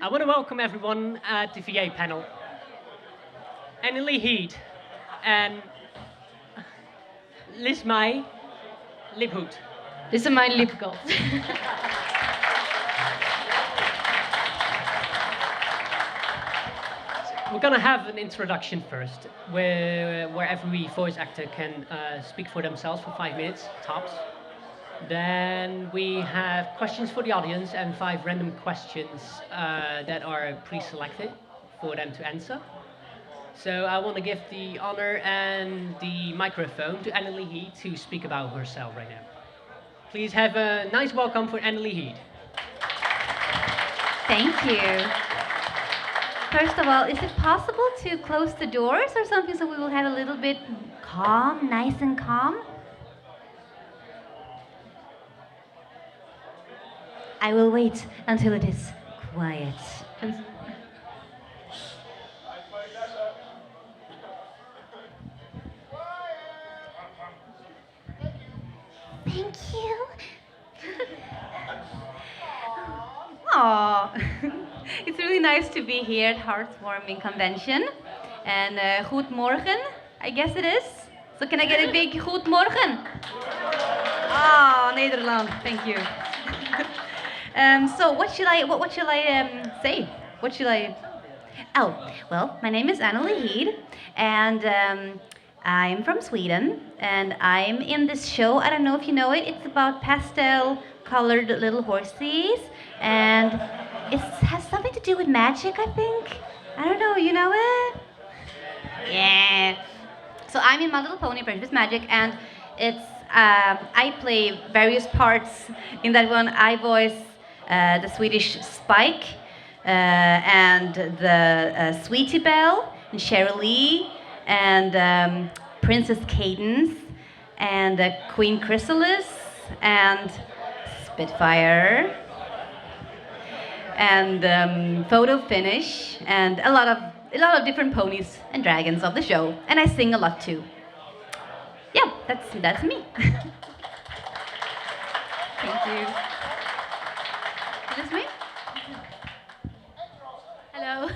I want to welcome everyone at the VA panel. Annelie Heed and Liz Mai Liphoed. Dit is mijn lipgolf. We're going to have an introduction first, where every voice actor can speak for themselves for 5 minutes, tops. Then we have questions for the audience and 5 random questions that are pre-selected for them to answer. So I want to give the honor and the microphone to Annelie Heed to speak about herself right now. Please have a nice welcome for Annelie Heed. Thank you. First of all, is it possible to close the doors or something so we will have a little bit calm, nice and calm? I will wait until it is quiet. Thank you. Aw, it's really nice to be here at Hearthwarming Convention. And goed morgen, I guess it is. So can I get a big goed morgen? Ah, Nederland, thank you. So what should I say? What should I? Oh, well, my name is Annelie Heed, and I'm from Sweden, and I'm in this show. I don't know if you know it. It's about pastel-colored little horses, and it has something to do with magic, I think. I don't know. You know it? Yeah. So I'm in My Little Pony, Precious Magic, and it's I play various parts in that one. I voice the Swedish Spike and the Sweetie Belle and Cheryl Lee and Princess Cadence and Queen Chrysalis and Spitfire and Photo Finish and a lot of different ponies and dragons of the show, and I sing a lot too. Yeah, that's me. Thank you. Is this me? Hello.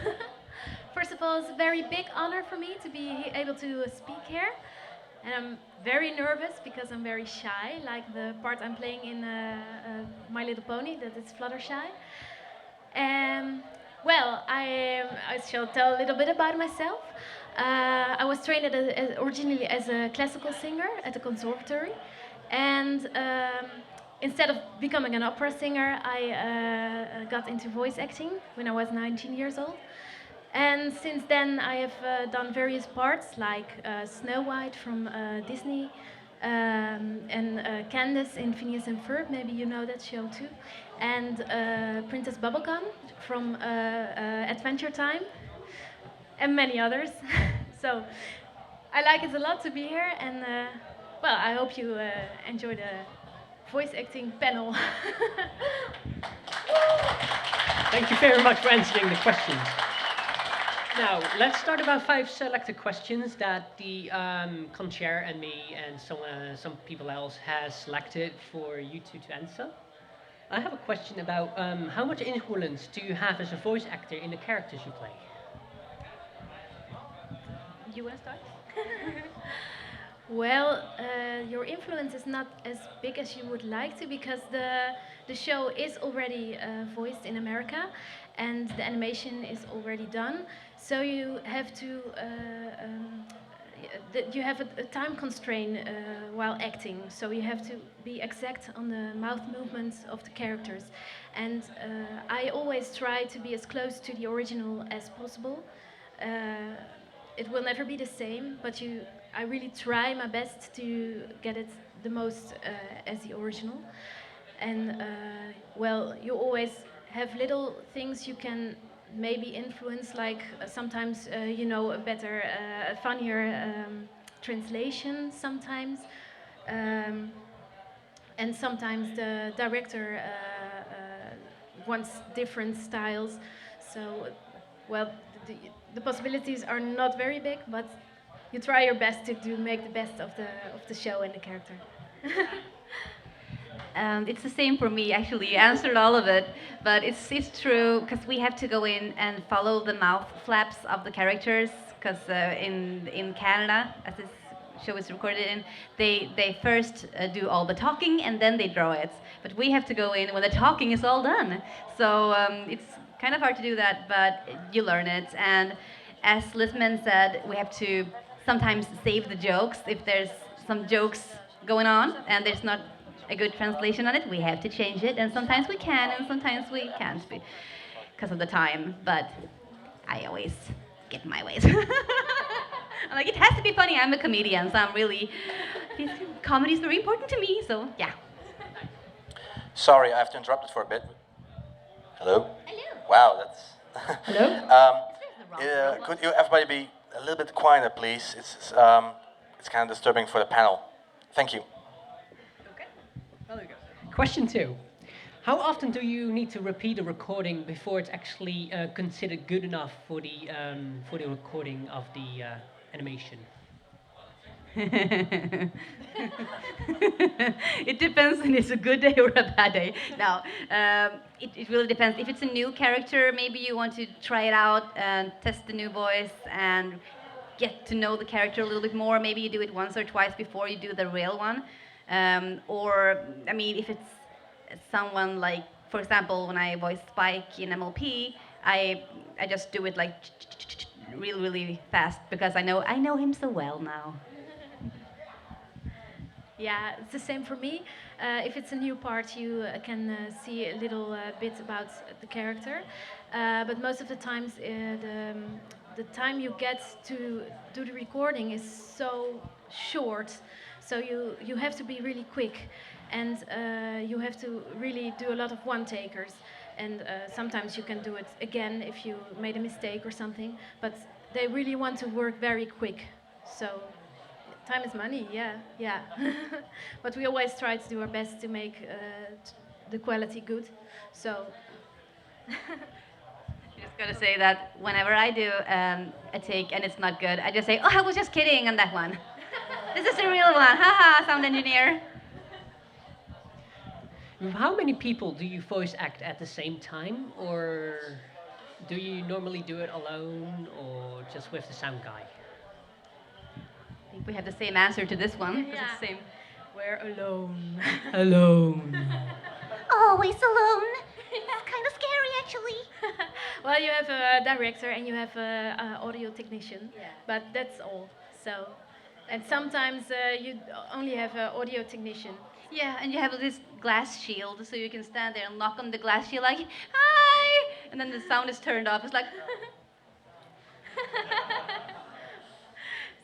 First of all, it's a very big honor for me to be able to speak here. And I'm very nervous because I'm very shy, like the part I'm playing in My Little Pony, that is Fluttershy. Well, I shall tell a little bit about myself. I was trained originally as a classical singer at the conservatory. And instead of becoming an opera singer, I got into voice acting when I was 19 years old. And since then, I have done various parts like Snow White from Disney and Candace in Phineas and Ferb, maybe you know that show too, and Princess Bubblegum from Adventure Time, and many others. So I like it a lot to be here, and well, I hope you enjoy the voice acting panel. Thank you very much for answering the questions. Now, let's start about 5 selected questions that the co-chair and me and some people else has selected for you two to answer. I have a question about how much influence do you have as a voice actor in the characters you play? You want to start? Well, your influence is not as big as you would like to, because the show is already voiced in America and the animation is already done. So you have to you have a time constraint while acting. So you have to be exact on the mouth movements of the characters. And I always try to be as close to the original as possible. It will never be the same, but I really try my best to get it the most as the original. And well, you always have little things you can maybe influence, like sometimes you know, a better, funnier translation sometimes. And sometimes the director wants different styles. So, well, the possibilities are not very big, but you try your best to make the best of the show and the character. It's the same for me, actually. You answered all of it, but it's true because we have to go in and follow the mouth flaps of the characters. Because in Canada, as this show is recorded in, they first do all the talking and then they draw it. But we have to go in when the talking is all done. So it's kind of hard to do that, but you learn it. And as Lisman said, we have to sometimes save the jokes if there's some jokes going on and there's not a good translation on it. We have to change it, and sometimes we can, and sometimes we can't because of the time. But I always get my ways. I'm like, it has to be funny. I'm a comedian, so comedy is very important to me. So yeah. Sorry, I have to interrupt it for a bit. Hello? Hello. Wow, that's... Hello? Could you everybody be a little bit quieter, please? It's kind of disturbing for the panel. Thank you. Okay. Well, there you go. Question 2. How often do you need to repeat a recording before it's actually considered good enough for the recording of the animation? It depends when it's a good day or a bad day. No, it really depends. If it's a new character, maybe you want to try it out and test the new voice and get to know the character a little bit more. Maybe you do it once or twice before you do the real one. Or, I mean, if it's someone like, for example, when I voice Spike in MLP, I just do it like really, really fast because I know him so well now. Yeah, it's the same for me. If it's a new part, you can see a little bit about the character. But most of the times, the time you get to do the recording is so short. So you have to be really quick. And you have to really do a lot of one-takers. And sometimes you can do it again if you made a mistake or something. But they really want to work very quick. So time is money, yeah. But we always try to do our best to make the quality good. So. Just gotta say that whenever I do a take and it's not good, I just say, "Oh, I was just kidding" on that one. This is the real one. Haha, sound engineer. How many people do you voice act at the same time, or do you normally do it alone or just with the sound guy? I think we have the same answer to this one. 'Cause Yeah. it's the same. We're alone. Alone. Always alone. It's kind of scary, actually. Well, you have a director and you have a audio technician, Yeah. but that's all. So, and sometimes you only have an audio technician. Yeah, and you have this glass shield, so you can stand there and knock on the glass shield like, "Hi!" And then the sound is turned off. It's like.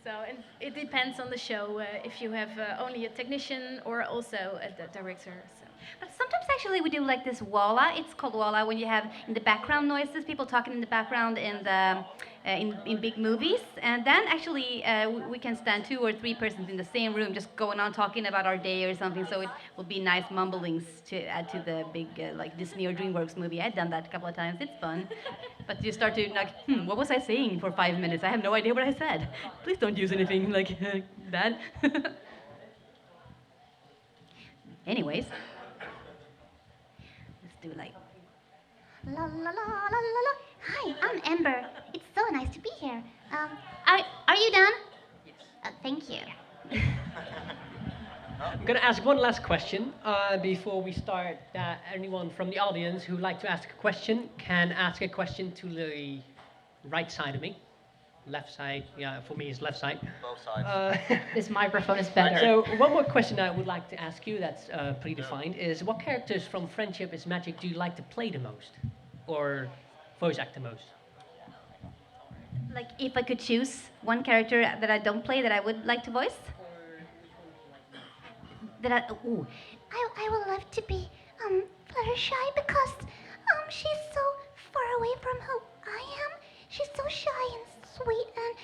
So, and it depends on the show if you have only a technician or also a director. So. But sometimes actually we do like this walla. It's called walla when you have in the background noises, people talking in the background in big movies, and then actually we can stand 2 or 3 persons in the same room just going on talking about our day or something. So it will be nice mumblings to add to the big like Disney or DreamWorks movie. I've done that a couple of times. It's fun, but you start to like, what was I saying for 5 minutes? I have no idea what I said. Please don't use anything like that. Anyways. Do like La la la la la la. Hi, I'm Ember. It's so nice to be here. Are you done? yes. Thank you. I'm going to ask one last question before we start. Anyone from the audience who'd like to ask a question can ask a question to the right side of me. Left side, yeah, for me it's left side. Both sides. This microphone is better. So one more question I would like to ask you that's predefined is what characters from Friendship is Magic do you like to play the most? Or voice act the most? Like if I could choose one character that I don't play that I would like to voice? I would love to be Fluttershy because she's so far away from who I am. She's so shy and sweet, and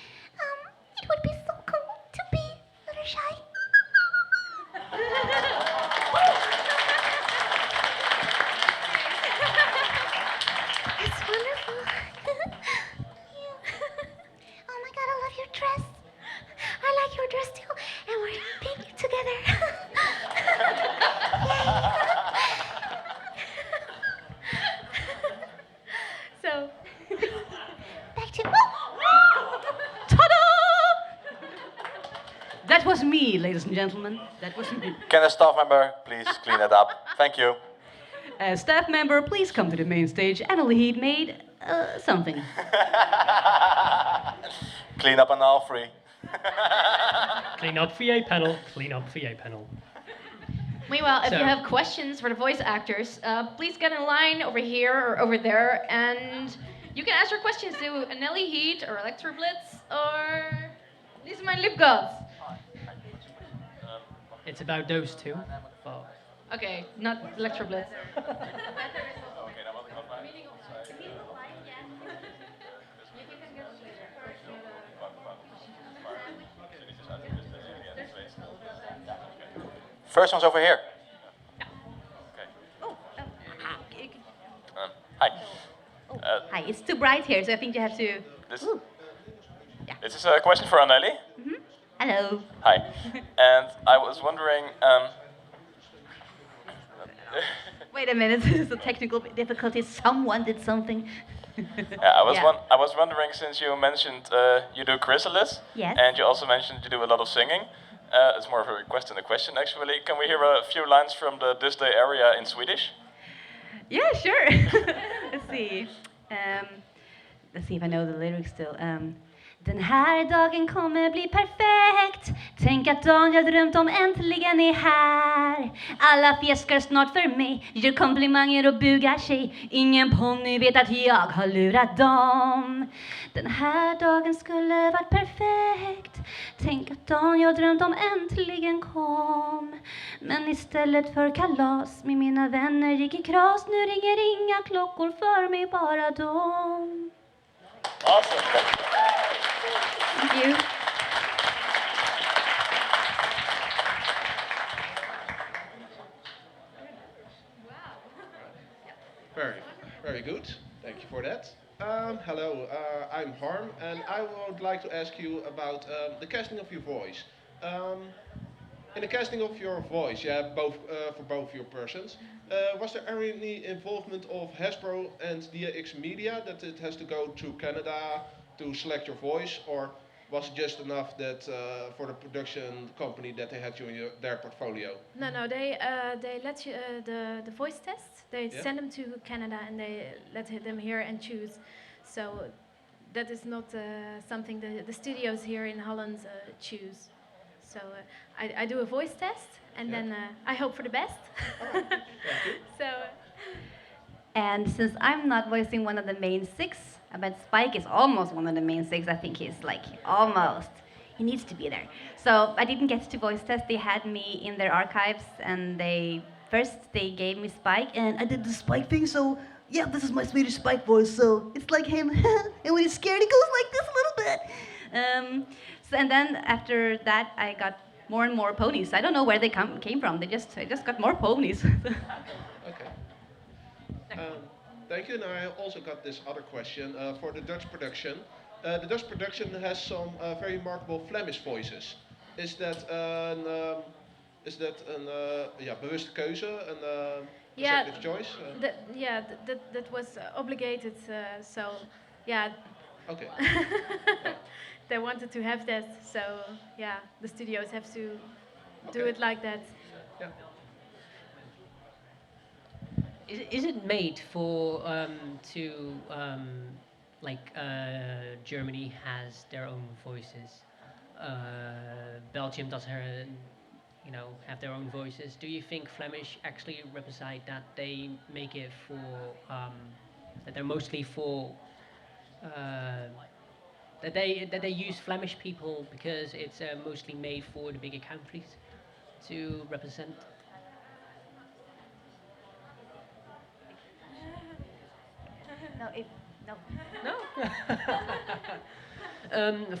it would be so cool to be Fluttershy. It's wonderful. Yeah. Oh my God, I love your dress. I like your dress too, and we're pink together. Yay. and gentlemen. That was Can a staff member please clean it up? Thank you. a staff member. Please come to the main stage. Annalie Heed made something. Clean up on all free. Clean up VA panel. Clean up VA panel. Meanwhile, if So- you have questions for the voice actors, please get in line over here or over there, and you can ask your questions to Nelly Heat or Electro Blitz or Lisa Mijn Lipgods. It's about those two. Well, Okay, not Electro Blitz. First one's over here. Hi. Hi, it's too bright here, so I think you have to. This, Ooh. this is a question for Anneli. Hello. Hi. And I was wondering, Wait a minute, this is a technical difficulty. Someone did something. yeah, Yeah. I was wondering, since you mentioned you do chrysalis, Yes. and you also mentioned you do a lot of singing. It's more of a request than a question, actually. Can we hear a few lines from the This Day area in Swedish? Yeah, sure. Let's see. Let's see if I know the lyrics still. Den här dagen kommer bli perfekt. Tänk att dagen jag drömt om äntligen är här. Alla fjäskar snart för mig, gör komplimanger och bugar sig. Ingen ponny vet att jag har lurat dem. Den här dagen skulle varit perfekt. Tänk att dagen jag drömt om äntligen kom. Men istället för kalas med mina vänner gick i kras. Nu ringer inga klockor för mig, bara dem. Awesome. Thank you. Very good. Thank you for that. Hello, I'm Harm, and I would like to ask you about the casting of your voice. In the casting of your voice, yeah, for both your persons, was there any involvement of Hasbro and DAX Media that it has to go to Canada to select your voice, or was it just enough that for the production company that they had you in their portfolio? No, they let you the voice test. They Yeah. send them to Canada and they let them here and choose. So that is not something the studios here in Holland choose. So I do a voice test and Yeah. then I hope for the best. Thank you. So And since I'm not voicing one of the main six, I bet Spike is almost one of the main six. I think he's like almost. He needs to be there. So I didn't get to voice test. They had me in their archives, and they gave me Spike, and I did the Spike thing. So yeah, this is my Swedish Spike voice. So it's like him, and when he's scared, he goes like this a little bit. And then after that, I got more and more ponies. I don't know where they came from. I just got more ponies. Okay. Thank you. And I also got this other question for the Dutch production. The Dutch production has some very remarkable Flemish voices. Is that an bewuste keuze, an Yeah, executive choice? that was obligated. So yeah, Okay. they wanted to have that. So yeah, the studios have to do Okay. it like that. Yeah. is it made for Germany has their own voices. Belgium does have their own voices. Do you think Flemish actually represent that they make it for that they're mostly for that they use Flemish people because it's mostly made for the bigger countries to represent? No.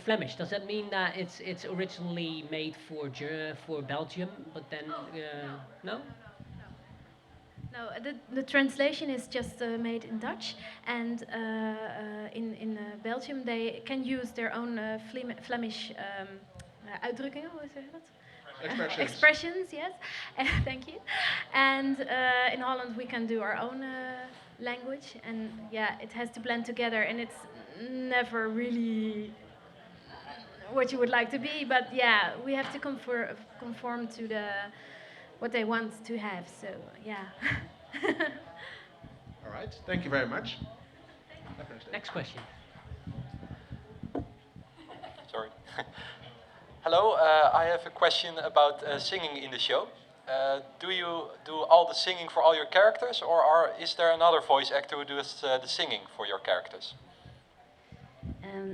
Flemish, does that mean that it's originally made for Belgium, but then no? No, the translation is just made in Dutch, and in Belgium they can use their own Flemish uitdrukkingen. Hoe zeg je dat? Expressions. Expressions, yes. Thank you. And in Holland we can do our own language, and yeah, it has to blend together, and it's never really what you would like to be, but yeah, we have to conform to what they want to have. So yeah. All right, thank you very much. Have a nice day. Next question. Sorry. Hello, I have a question about singing in the show. Do you do all the singing for all your characters, or is there another voice actor who does the singing for your characters?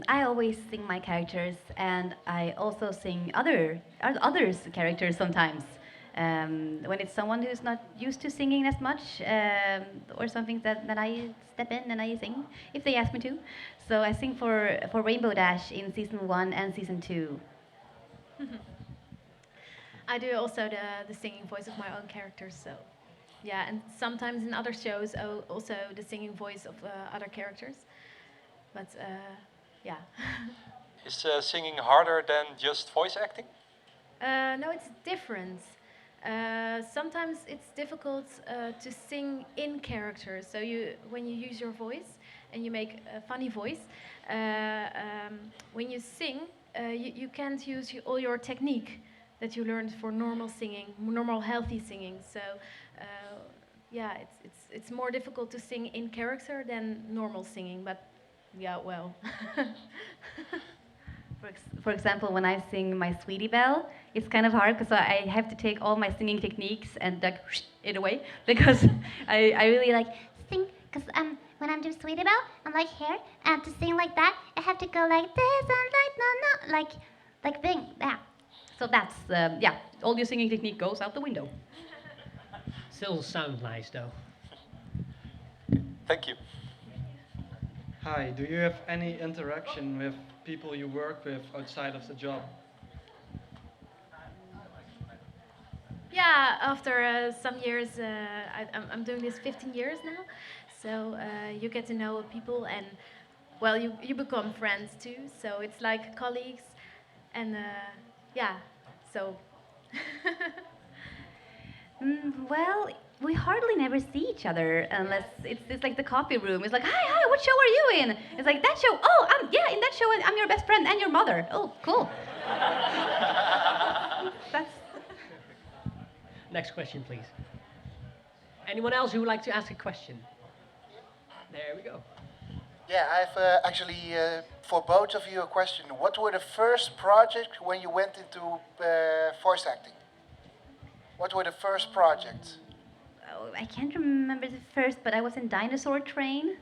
I always sing my characters, and I also sing others' characters sometimes. When it's someone who's not used to singing as much, or something that I step in and I sing if they ask me to. So I sing for Rainbow Dash in season 1 and season 2. I do also the singing voice of my own characters, so yeah, and sometimes in other shows also the singing voice of other characters. But yeah. Is singing harder than just voice acting? No, it's different. Sometimes it's difficult to sing in character. So when you use your voice and you make a funny voice, when you sing, you can't use all your technique that you learned for normal singing, normal healthy singing. So yeah, it's more difficult to sing in character than normal singing. But yeah, well. For example, when I sing my Sweetie Belle, it's kind of hard because I have to take all my singing techniques and like it away because I really like Sing, because when I'm doing Sweetie Belle, I'm like here, and to sing like that, I have to go like this and like no, like bing, yeah. so that's yeah, all your singing technique goes out the window. Still sound nice though. Thank you. Hi, do you have any interaction with people you work with outside of the job? Yeah, after some years, I'm doing this 15 years now, so you get to know people and, well, you become friends too, so it's like colleagues, and yeah, so. Well, we hardly never see each other unless it's like the coffee room. It's like, hi, what show are you in? It's like, that show, oh, yeah, in that show I'm your best friend and your mother. Oh, cool. That's... Next question, please. Anyone else who would like to ask a question? There we go. Yeah, I've actually for both of you a question. What were the first projects when you went into voice acting? What were the first projects? Oh, I can't remember the first, but I was in Dinosaur Train.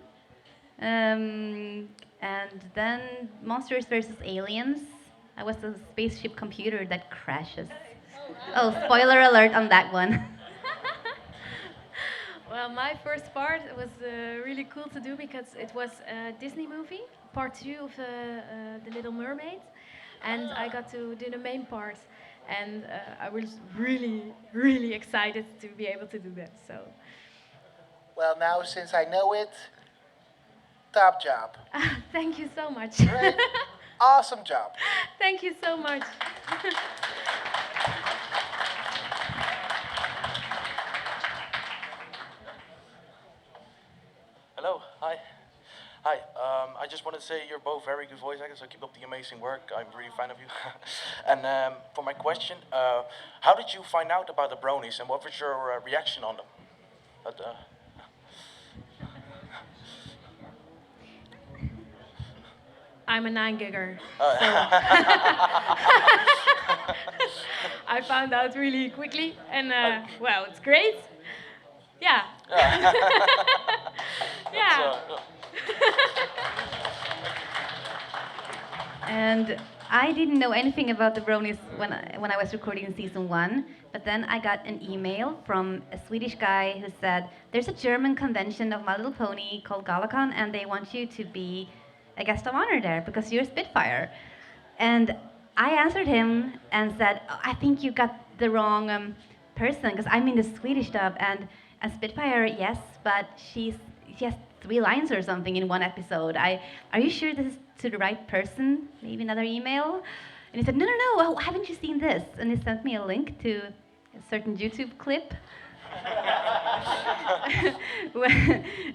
And then Monsters vs. Aliens. I was a spaceship computer that crashes. Oh, spoiler alert on that one. Well, my first part was really cool to do because it was a Disney movie, part 2 of The Little Mermaid, and I got to do the main part, and I was really, really excited to be able to do that. So. Well, now since I know it, top job. Thank you so much. Great. Awesome job. Thank you so much. Hello, hi. Hi, I just wanted to say you're both very good voice actors, so keep up the amazing work. I'm really a fan of you. And for my question, how did you find out about the bronies and what was your reaction on them? I'm a 9-gigger. I found out really quickly, and well, it's great. Yeah. Yeah. And I didn't know anything about the bronies when I was recording in season 1, but then I got an email from a Swedish guy who said, there's a German convention of My Little Pony called Galacon, and they want you to be a guest of honor there because you're a Spitfire. And I answered him and said, oh, I think you got the wrong person because I'm in the Swedish dub, and a Spitfire, yes, but she has 3 lines or something in one episode. Are you sure this is to the right person? Maybe another email? And he said, no, oh, haven't you seen this? And he sent me a link to a certain YouTube clip.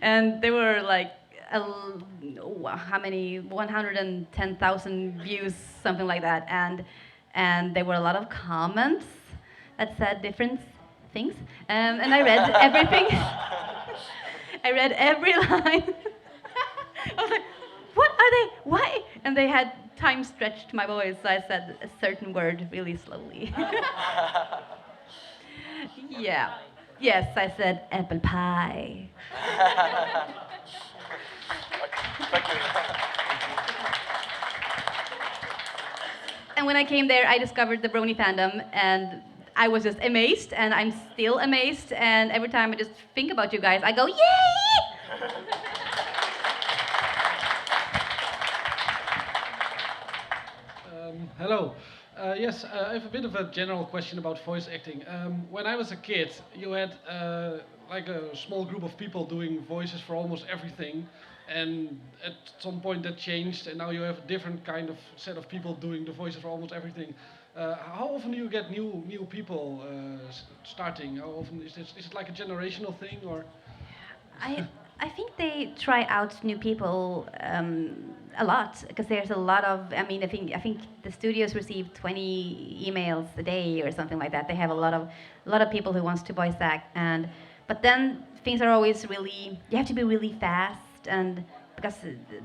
And they were like, how many 110,000 views, something like that, and there were a lot of comments that said different things, and I read everything. I read every line. I was like, what are they? Why? And they had time stretched my voice, so I said a certain word really slowly. Yeah. Yes, I said apple pie. Thank you. And when I came there, I discovered the Brony fandom, and I was just amazed, and I'm still amazed. And every time I just think about you guys, I go, yay! Hello. Yes, I have a bit of a general question about voice acting. When I was a kid, you had like a small group of people doing voices for almost everything, and at some point that changed, and now you have a different kind of set of people doing the voices for almost everything. How often do you get new people starting? How often is it like a generational thing, or? I think they try out new people a lot because there's a lot of. I mean, I think the studios receive 20 emails a day or something like that. They have a lot of people who wants to voice act, but then things are always really. You have to be really fast, and because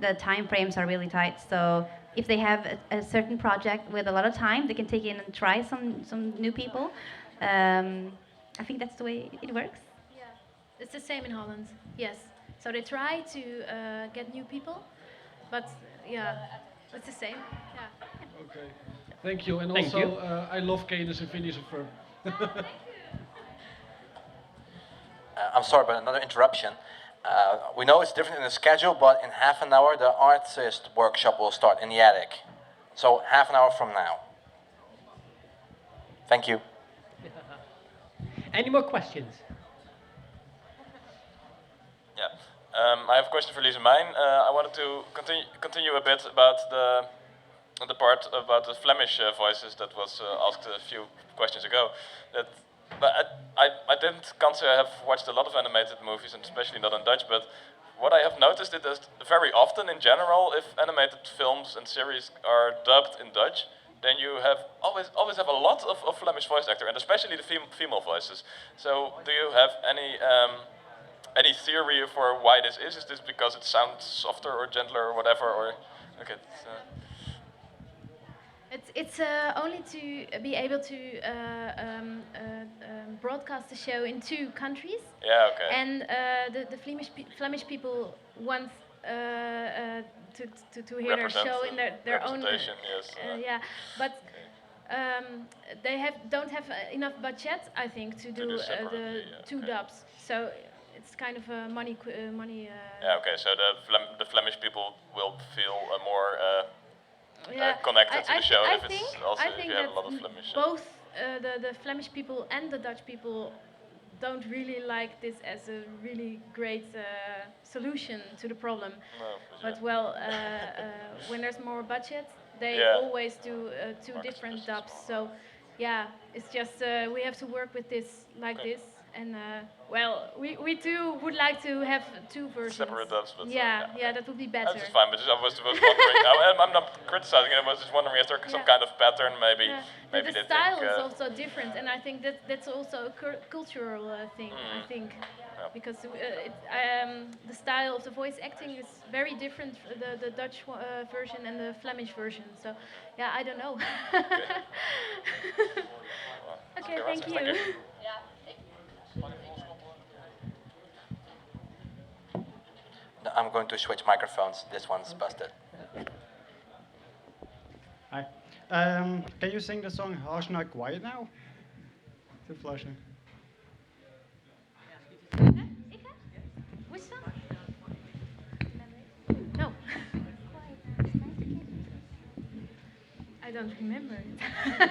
the time frames are really tight. So if they have a certain project with a lot of time, they can take in and try some new people. I think that's the way it works. Yeah, it's the same in Holland. Yes. So they try to get new people, but yeah, it's the same. Yeah. Okay. Thank you. And Thank also, you. I love Canis and Phineas and Ferb. I'm sorry, but another interruption. We know it's different in the schedule, but in half an hour the artist workshop will start in the attic. So half an hour from now. Thank you. Any more questions? Yeah. I have a question for Lisa Mijn. I wanted to continue a bit about the part about the Flemish voices that was asked a few questions ago. But I can't say I have watched a lot of animated movies, and especially not in Dutch, but what I have noticed is that very often in general, if animated films and series are dubbed in Dutch, then you always have a lot of Flemish voice actor, and especially the female voices. So do you have any theory for why this is? Is this because it sounds softer or gentler or whatever? Or okay. It's only to be able to broadcast the show in 2 countries. Yeah. Okay. And the Flemish people want to hear their show in their own. Yes. Yeah, but. They don't have enough budget, I think, to do the 2 dubs. So it's kind of a money. Yeah. Okay. So the Flemish people will feel more connected to the show if you have a lot of Flemish. Both the Flemish people and the Dutch people don't really like this as a really great solution to the problem. No, but when there's more budget, they always do 2 different dubs. So yeah, it's just we have to work with this like this. And we too would like to have 2 versions. Separate dubs, but that would be better. That's fine, but I was wondering. I'm not criticizing. I was just wondering, is there some kind of pattern, maybe? Yeah. Maybe the style is also different, and I think that's also a cultural thing. I think because the style of the voice acting is very different, the Dutch version and the Flemish version. So yeah, I don't know. Okay, thank you. I'm going to switch microphones. This one's busted. Hi. Can you sing the song Harsh Not Quiet Now? To Flushing. Which song? No. I don't remember it.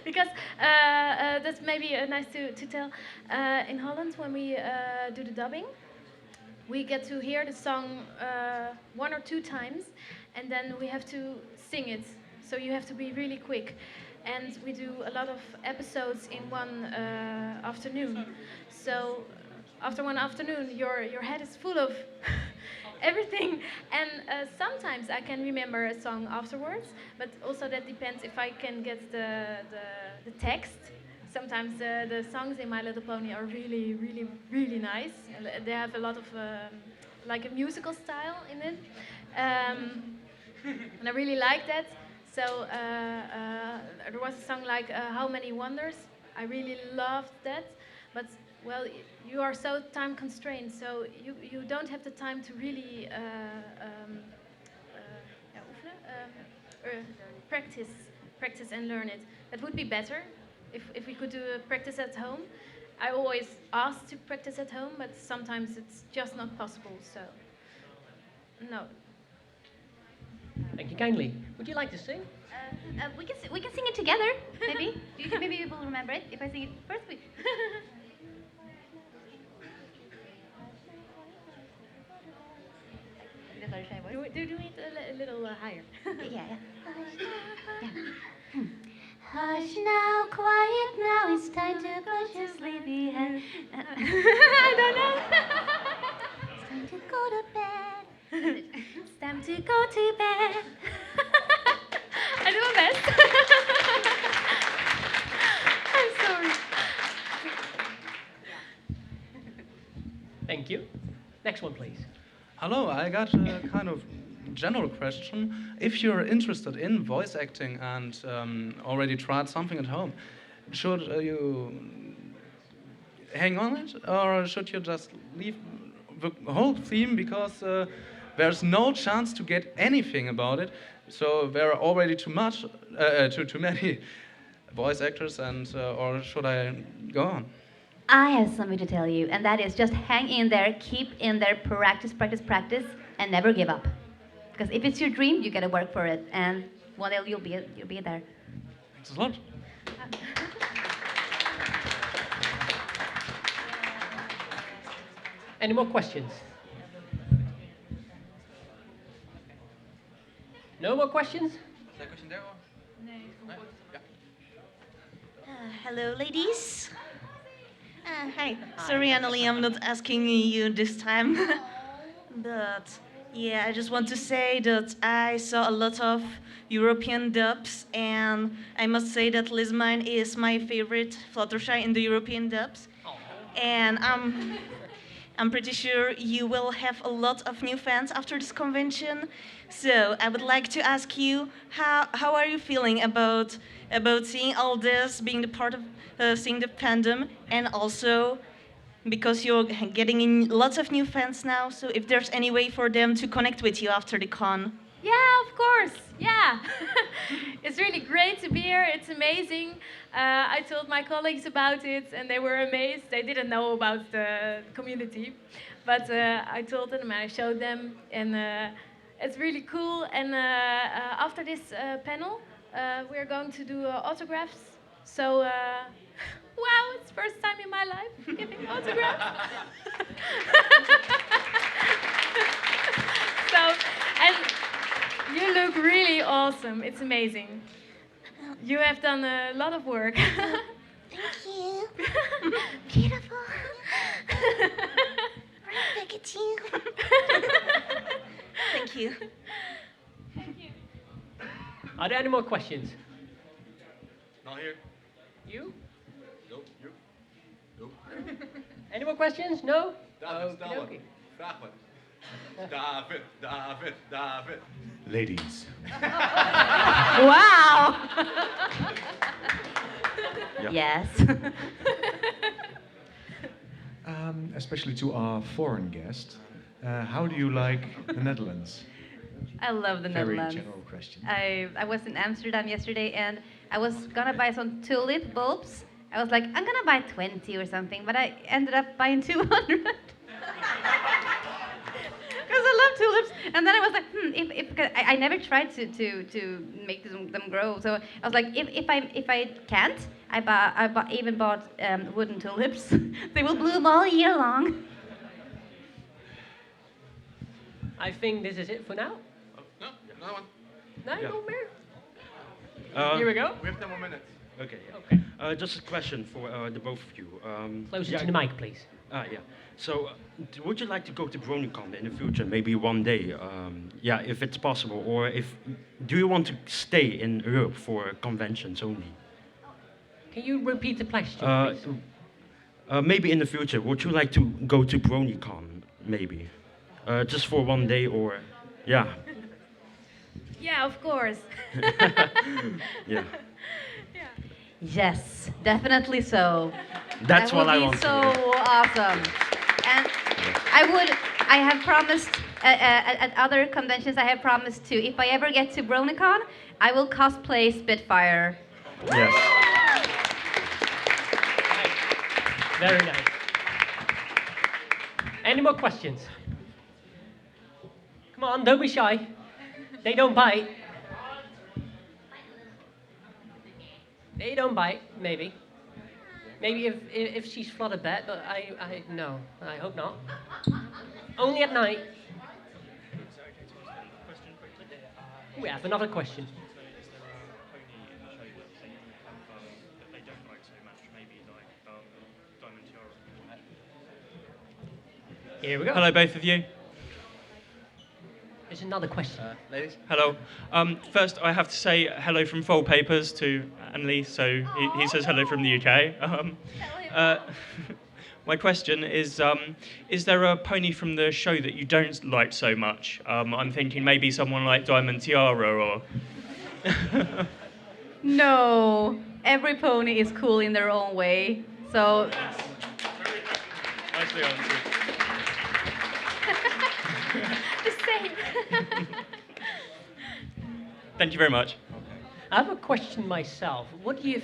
Because that's maybe nice to tell. In Holland, when we do the dubbing, we get to hear the song 1 or 2 times, and then we have to sing it. So you have to be really quick. And we do a lot of episodes in one afternoon. So after one afternoon, your head is full of everything. And sometimes I can remember a song afterwards, but also that depends if I can get the text. Sometimes the songs in My Little Pony are really, really, really nice. And they have a lot of like a musical style in it. And I really like that. So there was a song like How Many Wonders. I really loved that. But, well, you are so time constrained, so you don't have the time to really practice and learn it. That would be better if we could do a practice at home. I always ask to practice at home, but sometimes it's just not possible, so no. Thank you kindly. Would you like to sing? We can sing it together, maybe. Do you think maybe people remember it if I sing it first? Do it a little higher. Yeah. Hush now, quiet now, it's time to put your sleepy head. I don't know. It's time to go to bed. It's time to go to bed. I do my best. I'm sorry. Thank you. Next one, please. Hello, I got a kind of general question. If you're interested in voice acting and already tried something at home, should you hang on it, or should you just leave the whole theme because there's no chance to get anything about it? So there are already too many voice actors, and or should I go on? I have something to tell you, and that is just hang in there, keep in there, practice, practice, practice, and never give up. Because if it's your dream, you gotta work for it, and one day you'll be there. Thanks a lot. Any more questions? No more questions? Hello, ladies. Hi. Sorry, Annalie, I'm not asking you this time. But yeah, I just want to say that I saw a lot of European dubs, and I must say that Liz Mine is my favorite Fluttershy in the European dubs. And I'm pretty sure you will have a lot of new fans after this convention. So I would like to ask you, how are you feeling about seeing all this, being the part of seeing the fandom, and also because you're getting in lots of new fans now, so if there's any way for them to connect with you after the con? Yeah, of course. Yeah. It's really great to be here. It's amazing. I told my colleagues about it, and they were amazed. They didn't know about the community. But I told them, and I showed them, and it's really cool. And after this panel, we're going to do autographs. So, wow, it's the first time in my life giving autographs. So, and you look really awesome. It's amazing. You have done a lot of work. Thank you. Beautiful. Look at you. Thank you. Thank you. Are there any more questions? Not here. You? Nope. You? Nope. Any more questions? No? David, stel Okey-dokey. hem. Vraag maar. David. Ladies. Wow! Yes. Especially to our foreign guest, how do you like the Netherlands? I love the Very Netherlands. general question. I was in Amsterdam yesterday, and I was gonna buy some tulip bulbs. I was like, I'm gonna buy 20 or something, but I ended up buying 200. Because I love tulips. And then I was like, if I never tried to make them grow. So I was like, if I can't, I even bought wooden tulips. They will bloom all year long. I think this is it for now. Oh, no, another one. No, Yeah. no more. Here we go. We have 10 more minutes. Okay. Okay. Just a question for the both of you. Closer to the mic, please. Yeah. So, would you like to go to BronyCon in the future, maybe one day? Yeah, if it's possible, or if do you want to stay in Europe for conventions only? Can you repeat the question, please? Maybe in the future, would you like to go to BronyCon, maybe, just for one day, or yeah, Yeah, of course. yeah. Yes, definitely so. That's That what would I be want to so hear. awesome. And I have promised at other conventions, I have promised to, if I ever get to BronyCon, I will cosplay Spitfire. Yes. Very nice. Any more questions? Come on, don't be shy. They don't bite. They don't bite, maybe. Maybe if she's flooded a bit, but no, I hope not. Only at night. We have another question. Here we go. Hello, both of you. There's another question. Ladies. Hello. First, I have to say hello from Fold Papers to Annalise, so he says hello from the UK. My question is there a pony from the show that you don't like so much? I'm thinking maybe someone like Diamond Tiara or... No, every pony is cool in their own way. So Nicely answered. The same. Thank you very much. I have a question myself. What do you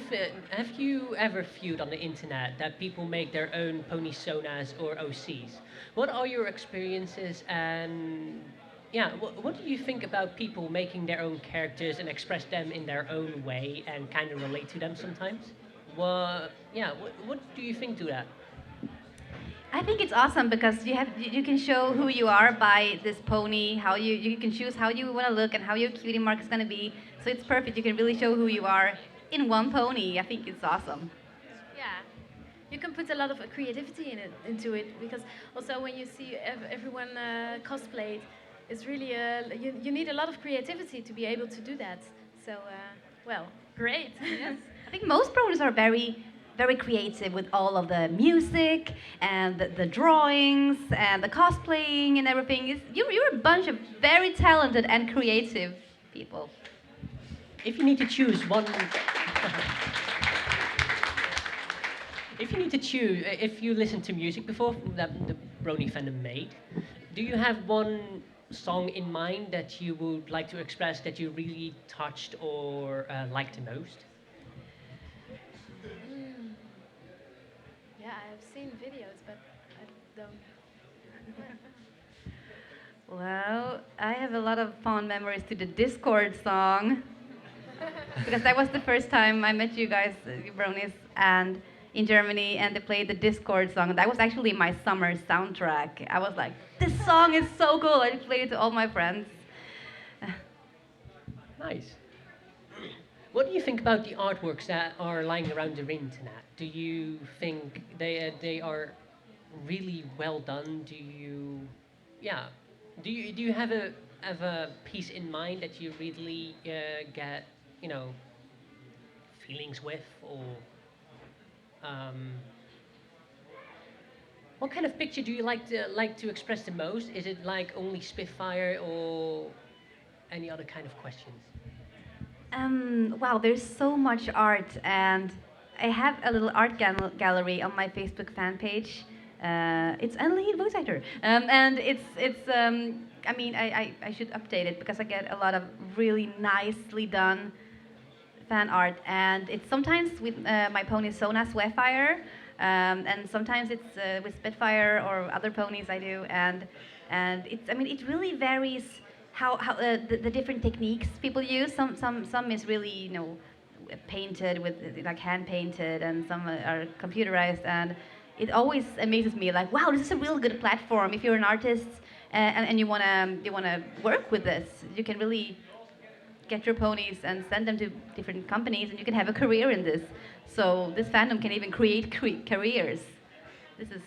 have you ever viewed on the internet that people make their own pony sonas or OCs? What are your experiences, and yeah, what do you think about people making their own characters and express them in their own way and kind of relate to them sometimes? What do you think to that? I think it's awesome because you can show who you are by this pony, how you can choose how you want to look and how your cutie mark is going to be. So it's perfect. You can really show who you are in one pony. I think it's awesome. Yeah, you can put a lot of creativity into it because also when you see everyone cosplayed, it's really you need a lot of creativity to be able to do that. So well, great. Yes. I think most ponies are very creative with all of the music and the drawings and the cosplaying and everything. You're a bunch of very talented and creative people. If you need to choose one, if you listen to music before that the Brony fandom made, do you have one song in mind that you would like to express that you really touched or liked the most? Yeah, I have seen videos, but I don't. Well, I have a lot of fond memories to the Discord song. Because that was the first time I met you guys, you bronies, and in Germany, and they played the Discord song. That was actually my summer soundtrack. I was like, this song is so cool. I played it to all my friends. Nice. What do you think about the artworks that are lying around the internet? Do you think they are really well done? Do you have a piece in mind that you really get feelings with, or what kind of picture do you like to express the most? Is it like only Spitfire or any other kind of questions? Wow, there's so much art, and I have a little art gallery on my Facebook fan page. It's Annalise voice actor, and it's I mean I should update it because I get a lot of really nicely done fan art, and it's sometimes with my pony Sona Swayfire, and sometimes it's with Spitfire or other ponies I do, and it really varies how the different techniques people use. Some is really painted with like hand painted, and some are computerized, and it always amazes me, like, wow, this is a real good platform if you're an artist and you wanna work with this. You can really get your ponies and send them to different companies, and you can have a career in this. So this fandom can even create careers. This is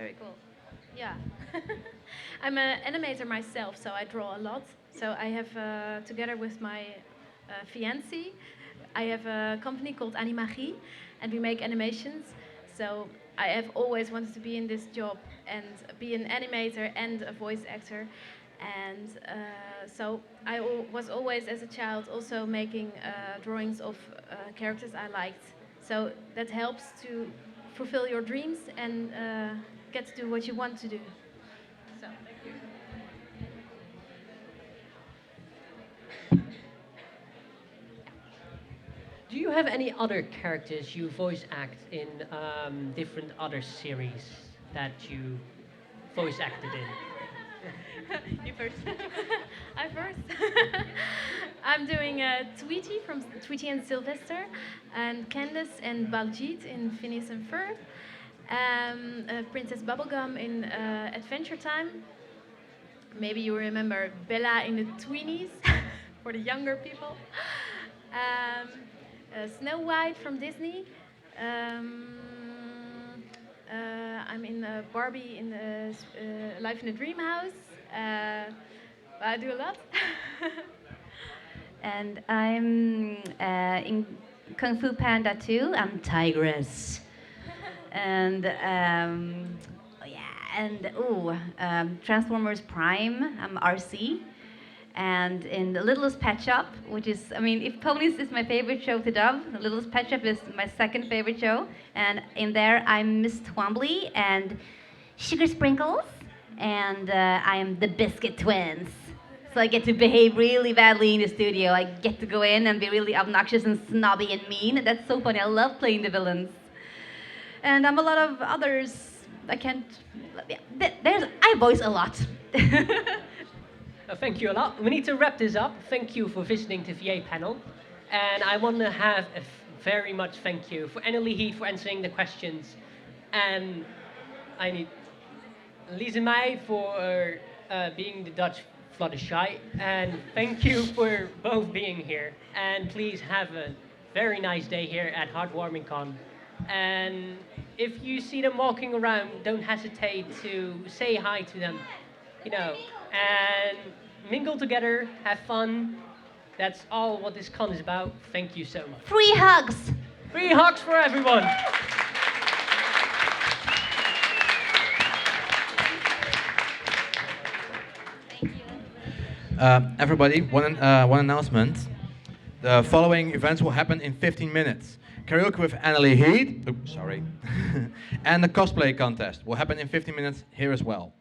Very cool. Yeah. I'm an animator myself, so I draw a lot. So I have, together with my fiancé, I have a company called Animagie, and we make animations. So I have always wanted to be in this job and be an animator and a voice actor. And so I was always, as a child, also making drawings of characters I liked. So that helps to fulfill your dreams and get to do what you want to do. So, thank you. Do you have any other characters you voice act in different other series that you voice acted in? You first. I first. I'm doing Tweety from Tweety and Sylvester, and Candace and Baljeet in Phineas and Ferb, Princess Bubblegum in Adventure Time. Maybe you remember Bella in the Tweenies for the younger people. Snow White from Disney. I'm in Barbie in Life in a Dream House. I do a lot. And I'm in Kung Fu Panda 2. I'm Tigress. And Transformers Prime. I'm RC. And in The Littlest Pet Shop, which is, I mean, if Ponies is my favorite show to dub, The Littlest Pet Shop is my second favorite show. And in there, I'm Miss Twombly and Sugar Sprinkles, and I am the Biscuit Twins. So I get to behave really badly in the studio. I get to go in and be really obnoxious and snobby and mean. That's so funny. I love playing the villains. And I'm a lot of others. I can't. Yeah, I voice a lot. Thank you a lot. We need to wrap this up. Thank you for visiting the VA panel. And I want to have a very much thank you for Annelie Heath for answering the questions. And I need Lise Meij for being the Dutch Fluttershy. And thank you for both being here. And please have a very nice day here at Heartwarming Con. And if you see them walking around, don't hesitate to say hi to them, you know, and mingle together, have fun. That's all what this con is about. Thank you so much. Free hugs! Free hugs for everyone! Everybody, one announcement. The following events will happen in 15 minutes. Karaoke with Annelie Heath, and the cosplay contest will happen in 15 minutes here as well.